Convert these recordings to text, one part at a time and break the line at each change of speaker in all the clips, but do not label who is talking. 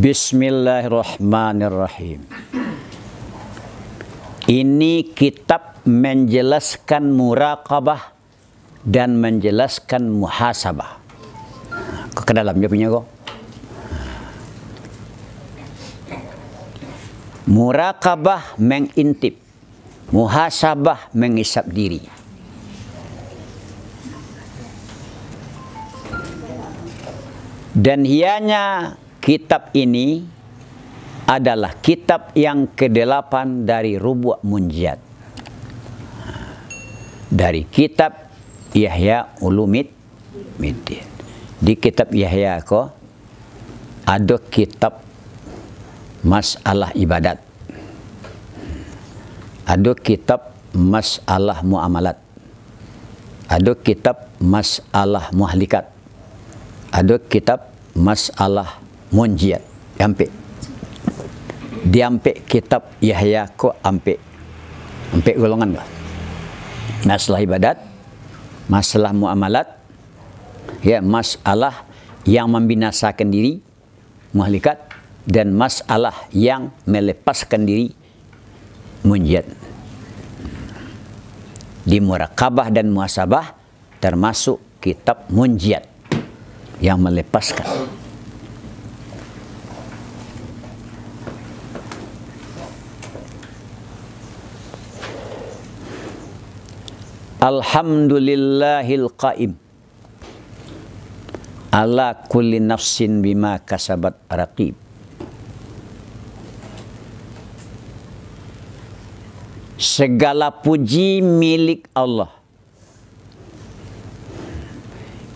Bismillahirrahmanirrahim. Ini kitab menjelaskan muraqabah dan menjelaskan muhasabah. Ke dalamnya punya kok. Muraqabah mengintip, muhasabah mengisap diri. Dan ianya kitab ini adalah kitab yang ke-8 dari Rubu' Munjiyat. Dari kitab Ihya Ulumuddin. Di kitab Ihya ko ada kitab masalah ibadat. Ada kitab masalah muamalat. Ada kitab masalah muhlikat. Ada kitab masalah munjiyat. Diampe kitab Yahya ko ampe golongan lah. Masalah ibadat, masalah muamalat, ya, masalah yang membinasakan diri, muhlikat, dan masalah yang melepaskan diri, munjiyat. Di muraqabah dan muhasabah termasuk kitab munjiyat yang melepaskan. Alhamdulillahil qaim ala kulli nafsin bima kasabat raqib. Segala puji milik Allah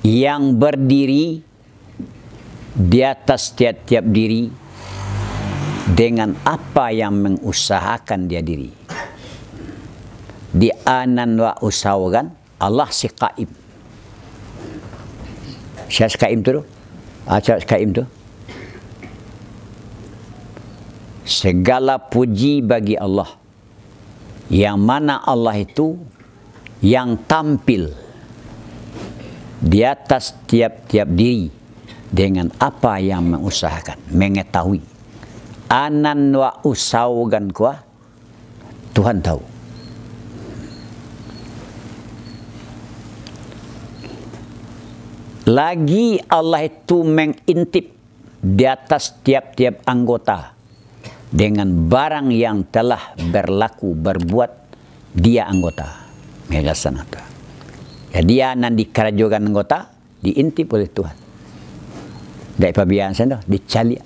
yang berdiri di atas tiap-tiap diri dengan apa yang mengusahakan dia diri. Di anan wa usahakan Allah si qaim. Siapa qaim tu? Siapa qaim tu? Segala puji bagi Allah, yang mana Allah itu yang tampil di atas tiap-tiap diri dengan apa yang mengusahakan, mengetahui. Anan wa usahakan kuah, Tuhan tahu. Lagi Allah itu mengintip di atas tiap-tiap anggota dengan barang yang telah berlaku, berbuat dia anggota. Melaksanakan. Ya, dia nanti kerajogan anggota diintip oleh Tuhan. Dari pabian sana dicali.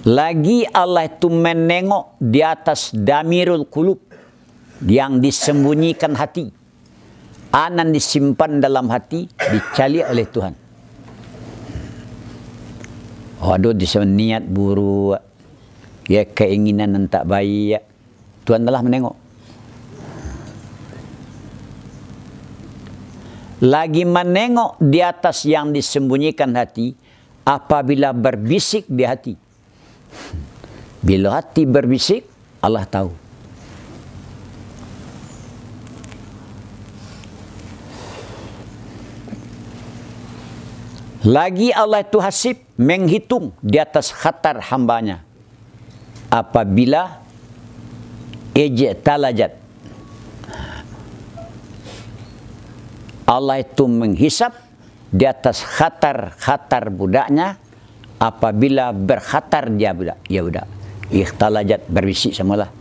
Lagi Allah itu menengok di atas damirul qulub, yang disembunyikan hati, anan disimpan dalam hati, dicali oleh Tuhan. Waduh, niat buruk, ya, keinginan yang tak baik, ya. Tuhan telah menengok. Lagi menengok di atas yang disembunyikan hati, apabila berbisik di hati. Bila hati berbisik, Allah tahu. Lagi Allah itu hasib, menghitung di atas khatar hambanya. Apabila ijtalajat, Allah itu menghisap di atas khatar budaknya. Apabila berkhatar dia budak, ya budak. Ikhtalajat, berbisik samalah.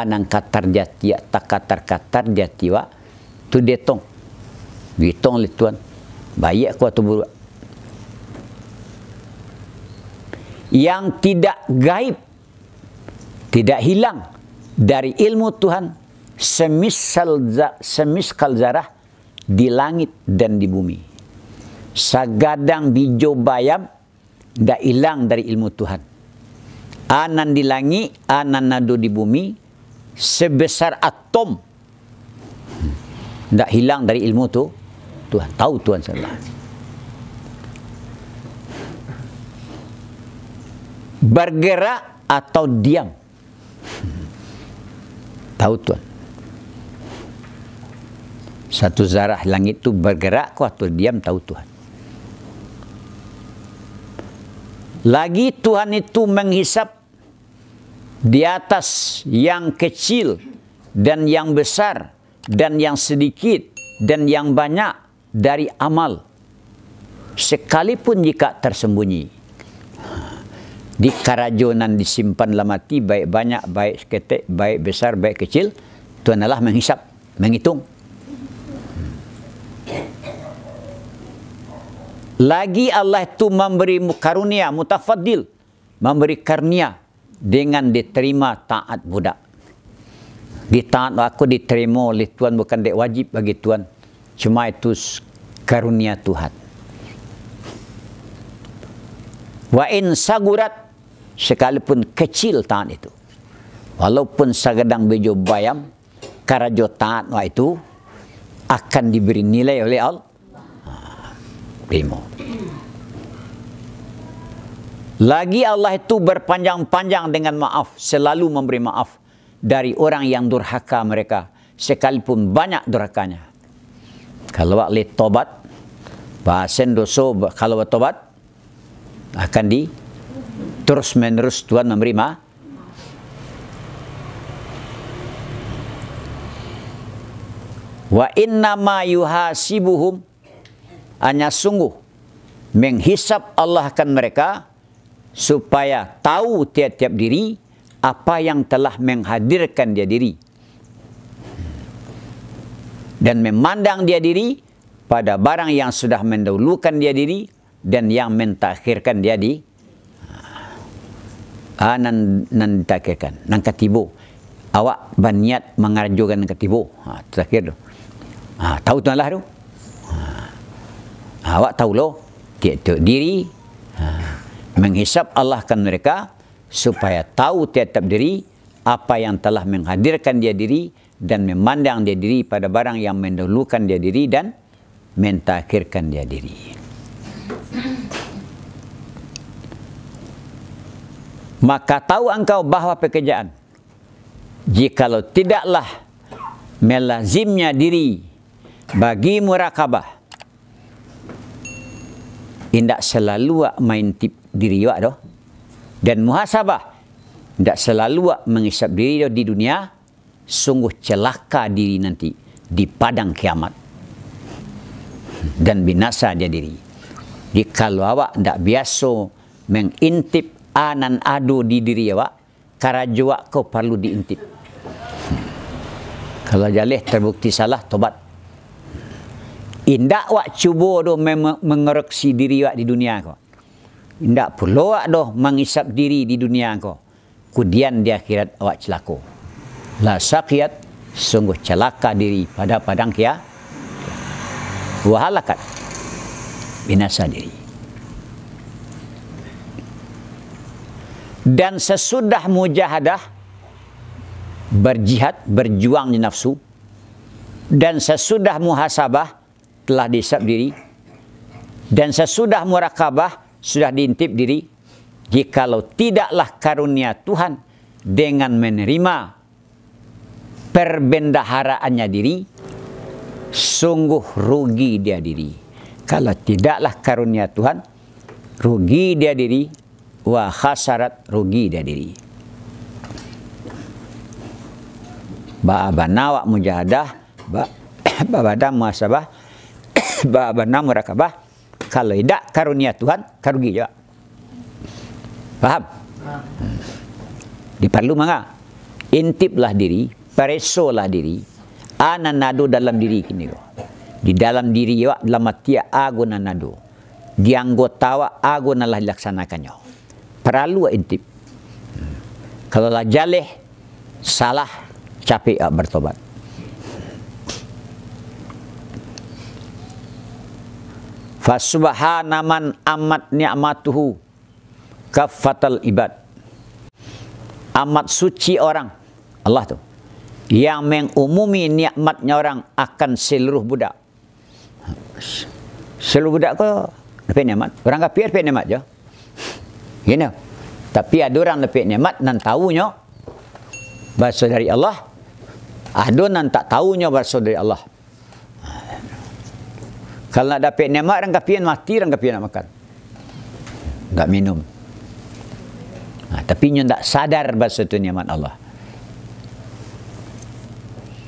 Nang katar jati, tak katar jati wa, tu detong. Ditong oleh Tuhan. Baik aku atau buruk. Yang tidak gaib, tidak hilang dari ilmu Tuhan, semiskal zarah di langit dan di bumi. Sagadang bijo bayam tidak hilang dari ilmu Tuhan. Anan di langit, anan nado di bumi, sebesar atom tidak hilang dari ilmu Tuhan. Tahu Tuhan salah. Bergerak atau diam, tahu Tuhan. Satu zarah langit itu bergerak atau diam tahu Tuhan. Lagi Tuhan itu menghisap di atas yang kecil dan yang besar dan yang sedikit dan yang banyak dari amal. Sekalipun jika tersembunyi. Di karajonan disimpan lamati, baik banyak, baik seketik, baik besar, baik kecil. Tuhan Allah menghisap, menghitung. Lagi Allah itu memberi karunia, mutafaddil, memberi karunia dengan diterima taat budak. Di taat aku diterima oleh Tuhan, bukan dek wajib bagi Tuhan. Cuma itu karunia Tuhan. Wa in sagurat, sekalipun kecil taat itu. Walaupun sagedang bejo bayam, karajo taat itu akan diberi nilai oleh Allah. Primo. Lagi Allah itu berpanjang-panjang dengan maaf, selalu memberi maaf dari orang yang durhaka mereka, sekalipun banyak durhakanya. Kalau wak tobat, bahasen doso, kalau tobat akan terus menerus Tuhan memberi maaf. Wa inna ma yuhasibuhum, hanya sungguh menghisap Allah akan mereka supaya tahu tiap-tiap diri apa yang telah menghadirkan dia diri dan memandang dia diri pada barang yang sudah mendahulukan dia diri dan yang mentakhirkan dia di nan takhirkan nang katibo awak berniat mengarjukan katibo terakhir tu tahu Tuhan lah tu awak tahu loh tiap-tiap diri menghisap Allah akan mereka supaya tahu tiap-tiap diri apa yang telah menghadirkan dia diri dan memandang dia diri pada barang yang mendahulukan dia diri dan mentakhirkan dia diri. Maka tahu engkau bahawa pekerjaan jikalau tidaklah melazimnya diri bagi murakabah, indak selalu main tip diri awak doh, dan muhasabah indak selalu menghisap diri doh di dunia, sungguh celaka diri nanti di padang kiamat dan binasa dia diri. Jikalau awak indak biasa mengintip anan adu di diri awak, karajo awak kau perlu diintip. Kalau jalih terbukti salah, tobat. Indak wak cuba doh mengoreksi diri wak di dunia kau. Indak perlu wak doh mengisap diri di dunia kau. Kemudian di akhirat awak celaka. La saqiyat, sungguh celaka diri pada padang kia. Wahalakat, binasa diri. Dan sesudah mujahadah, berjihad, berjuang di nafsu, dan sesudah muhasabah, telah dihisap diri, dan sesudah murakabah sudah diintip diri, jikalau tidaklah karunia Tuhan dengan menerima perbendaharaannya diri, sungguh rugi dia diri. Kalau tidaklah karunia Tuhan, rugi dia diri, wa khasarat, rugi dia diri. Ba'abana wa mujahadah, ba'abana muhasabah, ba'abana murakabah. Kalau tidak karunia Tuhan, karugi juga. Faham? Diperlu maka intiplah diri, peresolah diri, ananado dalam diri kini. Di dalam diri awak, dalam hati aku nanado. Di anggota awak, aku nalah dilaksanakannya. Perlu intip. Kalau lah jaleh salah, capek bertobat. Fasubhana man amat ni'matuhu kaffatal ibad. Amat suci orang Allah tu yang mengumumi nikmatnya orang akan seluruh budak. Seluruh budak kau dapat nikmat. Orang kafir dapat nikmat je. Gini. Tapi ada orang dapat nikmat dan tahunya berasal dari Allah. Ada yang tak tahunya berasal dari Allah. Kalau nak dapat nikmat, orang kapian mati, orang kapian nak makan. Tak minum. Tapi nyo tak sadar bahasa itu nikmat Allah.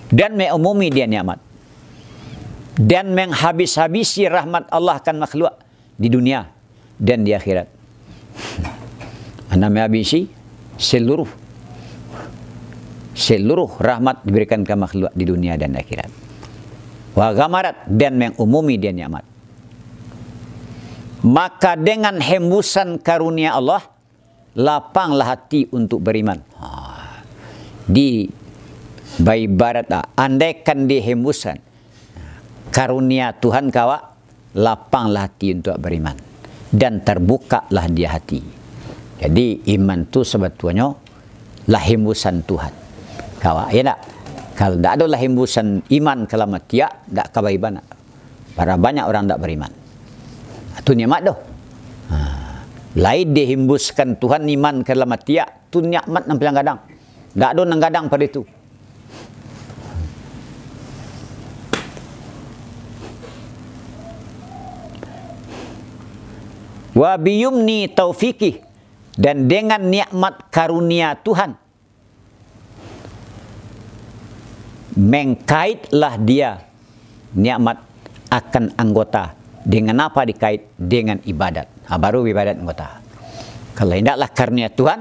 Dan mengumumi dia nikmat. Dan menghabis-habisi rahmat Allah akan makhluk di dunia dan di akhirat. Anda menghabisi seluruh rahmat diberikan ke makhluk di dunia dan akhirat. Wa ghamarat, dan mengumumi dia nikmat. Maka dengan hembusan karunia Allah, lapanglah hati untuk beriman. Di ibarat andaikan dihembusan karunia Tuhan kawa, lapanglah hati untuk beriman dan terbukalah dia hati. Jadi iman tu sebetulnya lah hembusan Tuhan kawa, ya tak? Kalau tak ada lah hembusan iman kalau matia, tak kabaiban. Para banyak orang tak beriman. Itu nikmat dah. Lain dihembuskan Tuhan iman kalau matia, tu nikmat nang pilang gadang. Tak ada nang gadang pada itu. Wa biyumni taufiqih, dan dengan nikmat karunia Tuhan mengkaitlah dia nikmat akan anggota. Dengan apa dikait? Dengan ibadat. Baru ibadat anggota. Kalau tidaklah karunia Tuhan,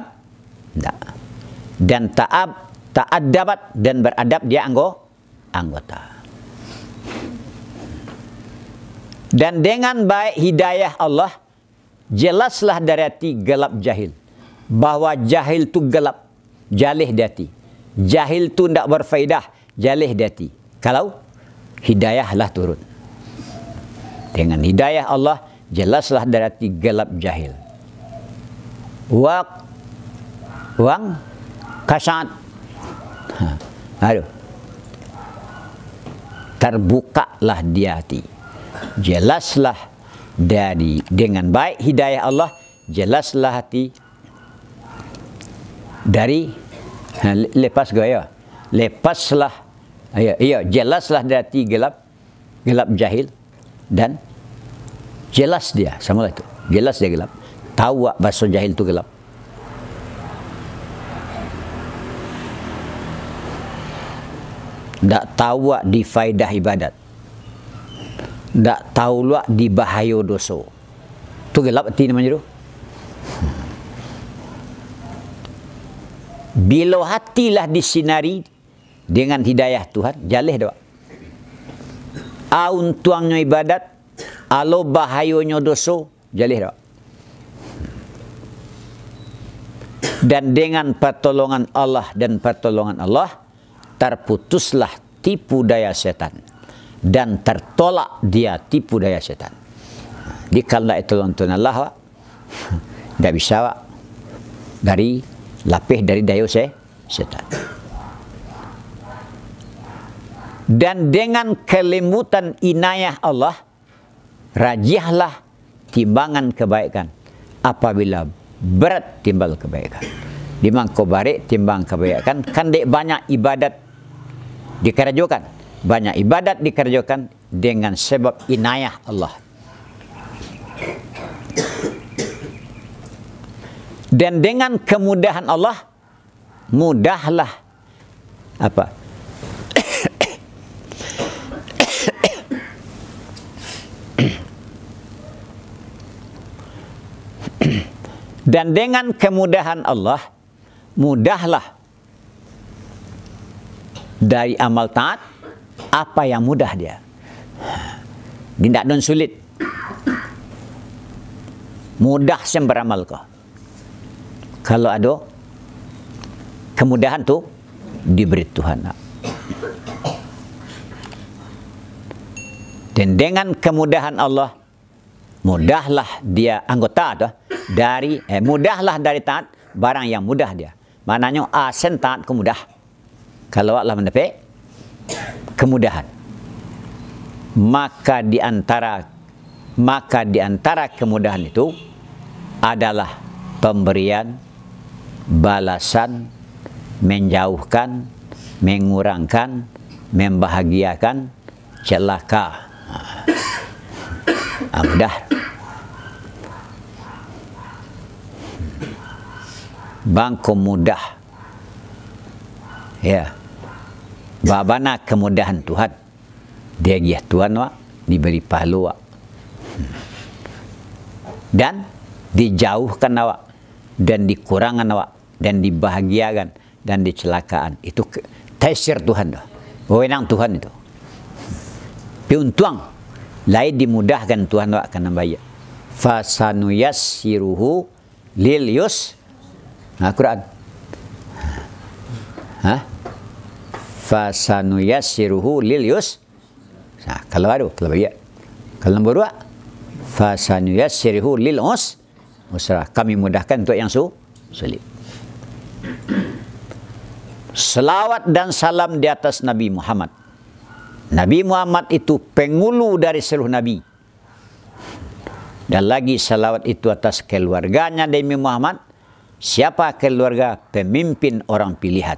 tidak. Dan ta'adabat, dan beradab dia anggota. Dan dengan baik hidayah Allah, jelaslah dari hati gelap jahil. Bahwa jahil tu gelap, jalih di hati. Jahil tu tidak berfaedah, jalih di hati. Kalau hidayahlah turun. Dengan hidayah Allah, jelaslah dari hati gelap jahil. Wang kasat. Aduh. Terbukalah dia hati. Jelaslah dengan baik hidayah Allah, jelaslah hati dari lepas gaya. Lepaslah, jelaslah dari hati gelap jahil, dan jelas dia, sama itu. Jelas dia gelap. Tahu bahasa jahil itu gelap. Tak tahu di faedah ibadat. Tak tahu di bahaya dosa. Itu gelap hati namanya tu. Bila hatilah disinari dengan hidayah Tuhan, jalih doa. Aun tuangnya ibadat, alo bahayanya dosa, jalih doa. Dan dengan pertolongan Allah terputuslah tipu daya setan, dan tertolak dia tipu daya setan. Di kala itu lonton Allah, tidak bisa dari lapih dari daya setan. Dan dengan kelembutan inayah Allah, rajihlah timbangan kebaikan apabila berat timbal kebaikan. Dimang kau barik timbang kebaikan, kan dek banyak ibadat dikerjakan. Banyak ibadat dikerjakan dengan sebab inayah Allah. Dan dengan kemudahan Allah, mudahlah dan dengan kemudahan Allah, mudahlah dari amal taat apa yang mudah dia. Tidak don sulit. Mudah sem beramal kau. Kalau ada kemudahan tu diberi Tuhan. Dan dengan kemudahan Allah, mudahlah dia anggota mudahlah dari taat barang yang mudah dia. Maknanya asen taat kemudah. Kalau Allah mendapat kemudahan, maka di antara kemudahan itu adalah pemberian, balasan, menjauhkan, mengurangkan, membahagiakan celaka. Mudah. Bangko mudah. Ya. Babana kemudahan Tuhan. Dia giah Tuhan wak, diberi pahala wak. Dan dijauhkan awak, dan dikurangkan awak, dan dibahagiakan, dan dicelakaan. Itu taisir Tuhan dah. Wewenang Tuhan itu. Piuntuang. Lain dimudahkan Tuhan wak kena bayar. Fasanuyassiruhu lil yus. Quran. Fasanuyassiruhu lil yus. Nah, kalau ada, kalau bayar. Kalau nombor 2, fasanuyassiruhu lil usra. Kami mudahkan untuk yang sulit. Selawat dan salam di atas Nabi Muhammad. Nabi Muhammad itu pengulu dari seluruh Nabi. Dan lagi salawat itu atas keluarganya Nabi Muhammad. Siapa keluarga? Pemimpin orang pilihan.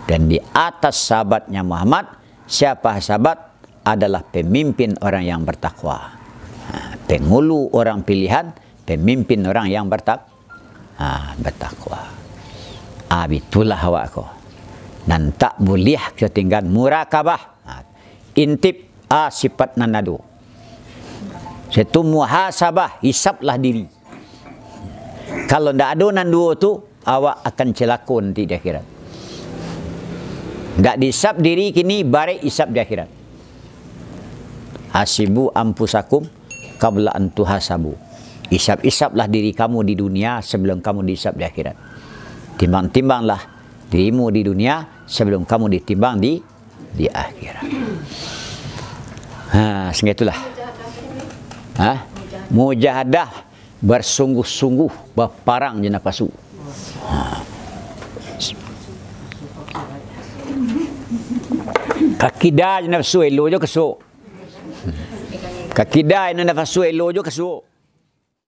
Dan di atas sahabatnya Muhammad, siapa sahabat? Adalah pemimpin orang yang bertakwa. Pengulu orang pilihan, pemimpin orang yang bertakwa. Itulah awakku. Dan tak boleh ketinggalan murakabah. Intip sifat nanadu. Itu muhasabah, hisaplah diri. Kalau tidak ada nandu tu, awak akan celaka nanti di akhirat. Tak dihisap diri kini, barek hisap di akhirat. Hasibu ampusakum qabla an tuhasabu. Hisap-hisaplah diri kamu di dunia sebelum kamu dihisap di akhirat. Timbang-timbanglah dirimu di dunia sebelum kamu ditimbang di akhirat. Segitulah. Mujahadah, bersungguh-sungguh berparang je nafsu. Kakidah je nafsu elo je kesuk. Kakidah je nafsu elo je kesuk.